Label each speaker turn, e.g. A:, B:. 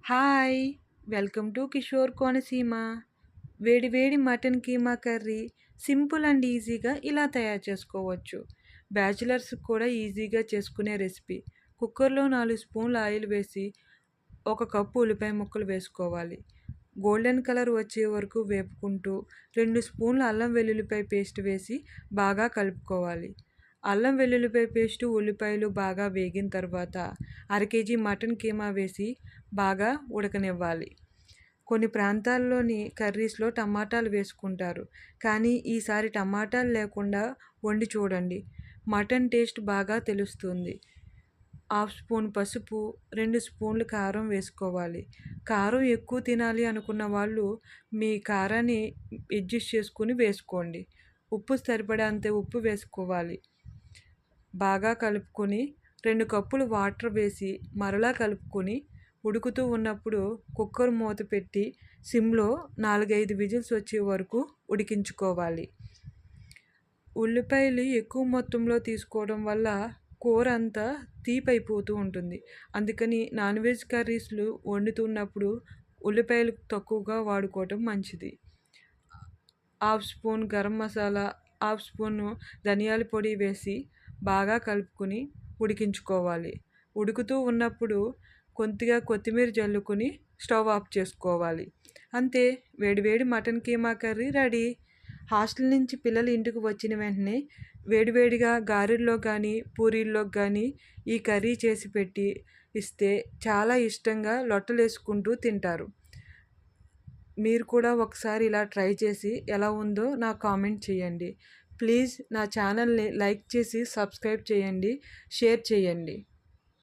A: Hi! Welcome to Kishore Konaseema. వేడి వేడి mutton keema curry simple and ఈజీగా ఇలా తయారు చేసుకోవచ్చు. బ్యాచిలర్స్ కూడా ఈజీగా చేసుకునే రెసిపీ. కుక్కర్లో 4 స్పూన్ల ఆయిల్ వేసి 1 కప్పు ఉల్లిపాయ ముక్కలు వేసుకోవాలి. గోల్డెన్ కలర్ వచ్చే వరకు వేపుకుంటూ 2 స్పూన్ల అల్లం వెల్లుల్లిపాయ పేస్ట్ వేసి బాగా కలుపుకోవాలి. అల్లం వెల్లుల్లిపాయ పేస్టు ఉల్లిపాయలు బాగా వేగిన తర్వాత కేజీ మటన్ కీమా వేసి బాగా ఉడకనివ్వాలి. కొన్ని ప్రాంతాల్లోని కర్రీస్లో టమాటాలు వేసుకుంటారు, కానీ ఈసారి టమాటాలు లేకుండా వండి చూడండి. మటన్ టేస్ట్ బాగా తెలుస్తుంది. 1/2 స్పూన్ పసుపు, 2 స్పూన్లు కారం వేసుకోవాలి. కారం ఎక్కువ తినాలి అనుకున్న వాళ్ళు మీ కారాన్ని అడ్జస్ట్ చేసుకుని వేసుకోండి. ఉప్పు సరిపడేంత ఉప్పు వేసుకోవాలి. బాగా కలుపుకొని 2 కప్పులు వాటర్ వేసి మరలా కలుపుకొని ఉడుకుతూ ఉన్నప్పుడు కుక్కర్ మూత పెట్టి సిమ్లో 4-5 విజిల్స్ వచ్చే వరకు ఉడికించుకోవాలి. ఉల్లిపాయలు ఎక్కువ మొత్తంలో తీసుకోవడం వల్ల కూర అంతా తీపైపోతూ ఉంటుంది. అందుకని నాన్ వెజ్ కర్రీస్లు వండుతున్నప్పుడు ఉల్లిపాయలు తక్కువగా వాడుకోవటం మంచిది. 1/2 స్పూన్ గరం మసాలా, 1/2 స్పూను ధనియాల పొడి వేసి బాగా కలుపుకొని ఉడికించుకోవాలి. ఉడుకుతూ ఉన్నప్పుడు కొద్దిగా కొత్తిమీర జల్లుకొని స్టవ్ ఆఫ్ చేసుకోవాలి. అంతే, వేడివేడి mutton keema curry ready. Hostel నుంచి పిల్లలు ఇంటికి వచ్చిన వెంటనే వేడివేడిగా గారెల్లో కానీ పూరీల్లో కానీ ఈ కర్రీ చేసి పెట్టి ఇస్తే చాలా ఇష్టంగా లొట్టలేసుకుంటూ తింటారు. మీరు కూడా ఒకసారి ఇలా ట్రై చేసి ఎలా ఉందో నాకు కామెంట్ చేయండి. ప్లీజ్ నా ఛానల్ని లైక్ చేసి సబ్స్క్రైబ్ చేయండి, షేర్ చేయండి.